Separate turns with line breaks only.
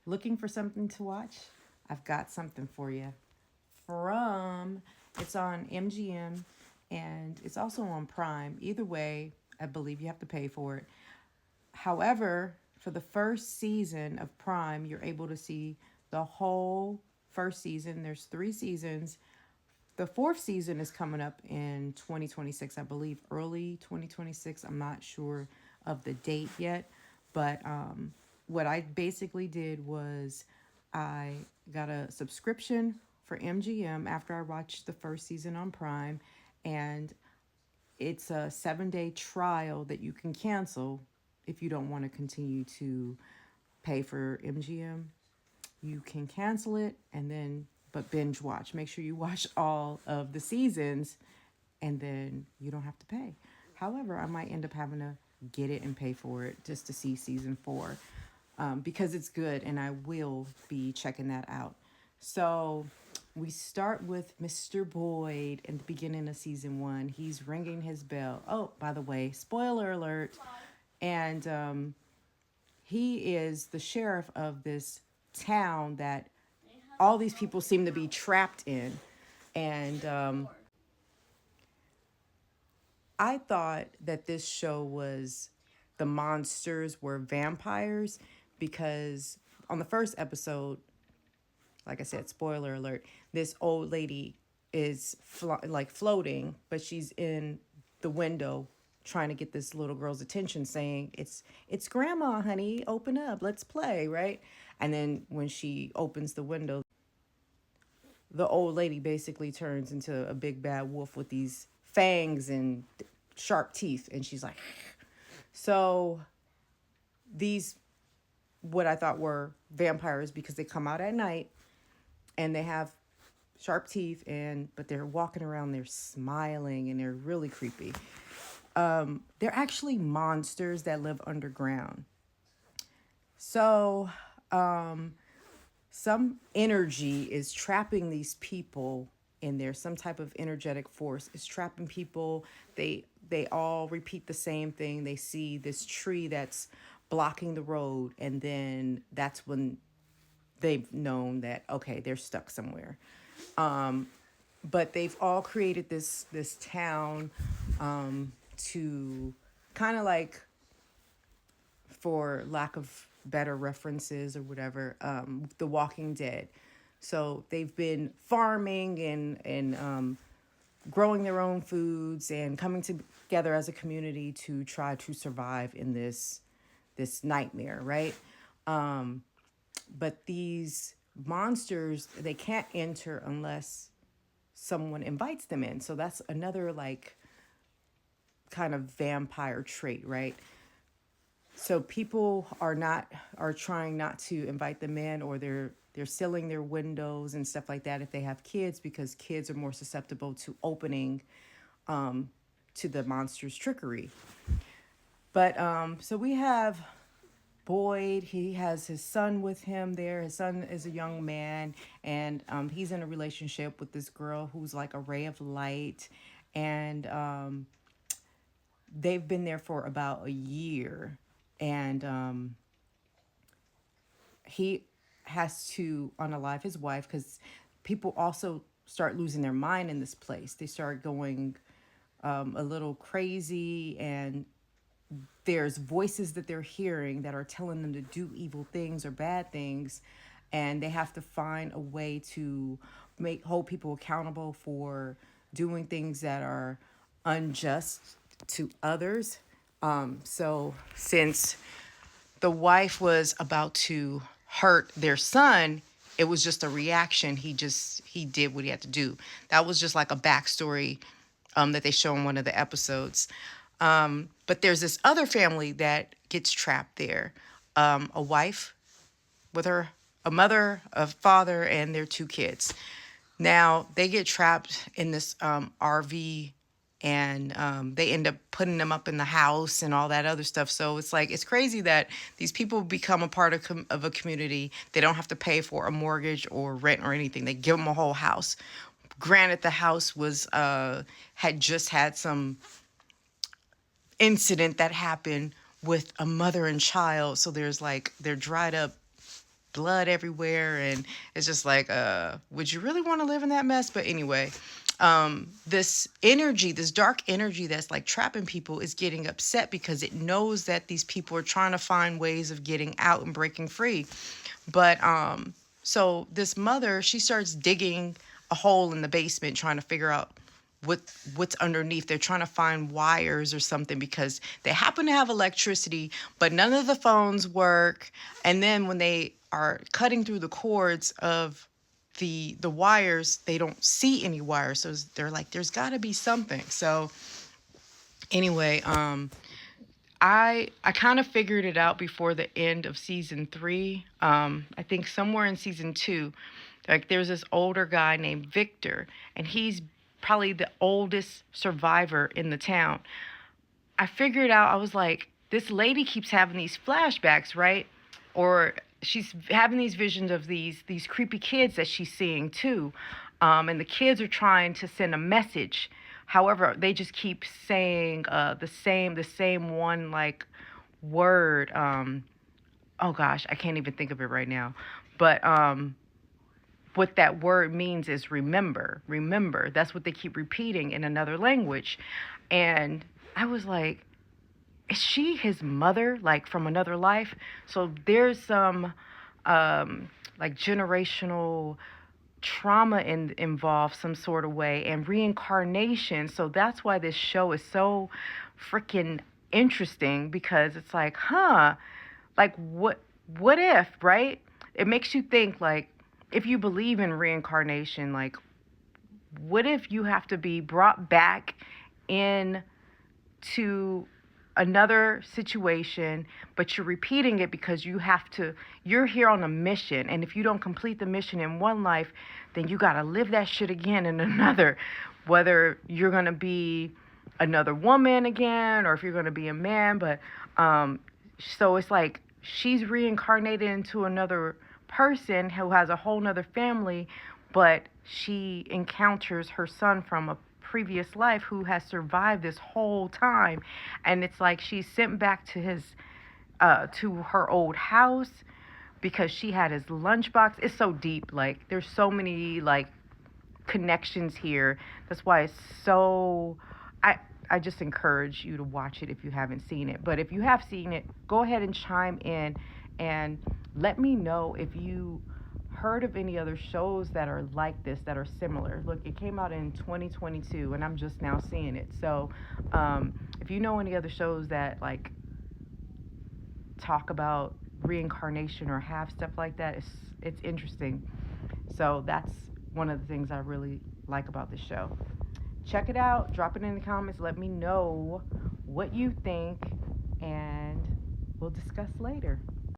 Looking for something to watch? I've got something for you. It's on MGM and it's also on Prime. Either way, I believe you have to pay for it. However, for the first season of Prime, you're able to see the whole first season. There's 3 seasons. The fourth season is coming up in 2026, I believe, early 2026. I'm not sure of the date yet, but what I basically did was I got a subscription for MGM after I watched the first season on Prime, and it's a 7-day trial that you can cancel if you don't want to continue to pay for MGM. You can cancel it and then but binge watch. Make sure you watch all of the seasons and then you don't have to pay. However, I might end up having to get it and pay for it just to see season 4 because it's good and I will be checking that out. So we start with Mr. Boyd in the beginning of season 1. He's ringing his bell. Oh, by the way, spoiler alert. And he is the sheriff of this town that all these people seem to be trapped in. And I thought that this show was the monsters were vampires because on the first episode, like I said, spoiler alert, this old lady is floating, but she's in the window trying to get this little girl's attention saying it's grandma, honey, open up, let's play, right? And then when she opens the window, the old lady basically turns into a big bad wolf with these fangs and sharp teeth, and she's like so these what I thought were vampires because they come out at night and they have sharp teeth but they're walking around, they're smiling and they're really creepy. They're actually monsters that live underground. So some energy is trapping these people in there. Some type of energetic force is trapping people. They all repeat the same thing. They see this tree that's blocking the road, and then that's when they've known that okay, they're stuck somewhere. But they've all created this town to kind of like, for lack of better references or whatever, The Walking Dead. So they've been farming and growing their own foods and coming together as a community to try to survive in this nightmare, right? But these monsters, they can't enter unless someone invites them in. So that's another like kind of vampire trait, right? So people are trying not to invite them in, or they're sealing their windows and stuff like that if they have kids, because kids are more susceptible to opening to the monster's trickery. But so we have Boyd. He has his son with him there. His son is a young man, and he's in a relationship with this girl who's like a ray of light, and they've been there for about a year, and he has to unalive his wife because people also start losing their mind in this place. They start going a little crazy, and there's voices that they're hearing that are telling them to do evil things or bad things, and they have to find a way to hold people accountable for doing things that are unjust to others. So since the wife was about to hurt their son, it was just a reaction. He did what he had to do. That was just like a backstory that they show in one of the episodes. But there's this other family that gets trapped there. A wife with a mother, a father, and their 2 kids. Now they get trapped in this RV, and they end up putting them up in the house and all that other stuff. So it's crazy that these people become a part of a community. They don't have to pay for a mortgage or rent or anything. They give them a whole house. Granted, the house was had just had some incident that happened with a mother and child. So they're dried up blood everywhere, and it's just like, would you really want to live in that mess? But anyway, this energy, this dark energy that's like trapping people is getting upset because it knows that these people are trying to find ways of getting out and breaking free. But so this mother, she starts digging a hole in the basement trying to figure out what what's underneath. They're trying to find wires or something because they happen to have electricity, but none of the phones work. And then when they are cutting through the cords of the wires, they don't see any wires. So they're like, there's got to be something. So anyway, I kind of figured it out before the end of season 3. I think somewhere in season 2, like there's this older guy named Victor, and he's probably the oldest survivor in the town. I figured out, I was like, this lady keeps having these flashbacks, right? Or she's having these visions of these creepy kids that she's seeing too. And the kids are trying to send a message. However, they just keep saying the same one like word. Oh gosh, I can't even think of it right now. But what that word means is remember, remember. That's what they keep repeating in another language. And I was like, is she his mother, like from another life? So there's some like generational trauma involved some sort of way, and reincarnation. So that's why this show is so freaking interesting, because it's like, like what if, right? It makes you think, like, if you believe in reincarnation, like, what if you have to be brought back in to another situation, but you're repeating it because you're here on a mission, and if you don't complete the mission in one life, then you got to live that shit again in another, whether you're going to be another woman again or if you're going to be a man. But so it's like she's reincarnated into another person who has a whole nother family, but she encounters her son from a previous life who has survived this whole time. And it's like she's sent back to his to her old house because she had his lunchbox. It's so deep. Like, there's so many like connections here. That's why it's so, I just encourage you to watch it if you haven't seen it. But if you have seen it, go ahead and chime in and let me know if you heard of any other shows that are like this, that are similar. Look, it came out in 2022 and I'm just now seeing it. So if you know any other shows that like talk about reincarnation or have stuff like that, it's interesting. So that's one of the things I really like about this show. Check it out, drop it in the comments, let me know what you think, and we'll discuss later.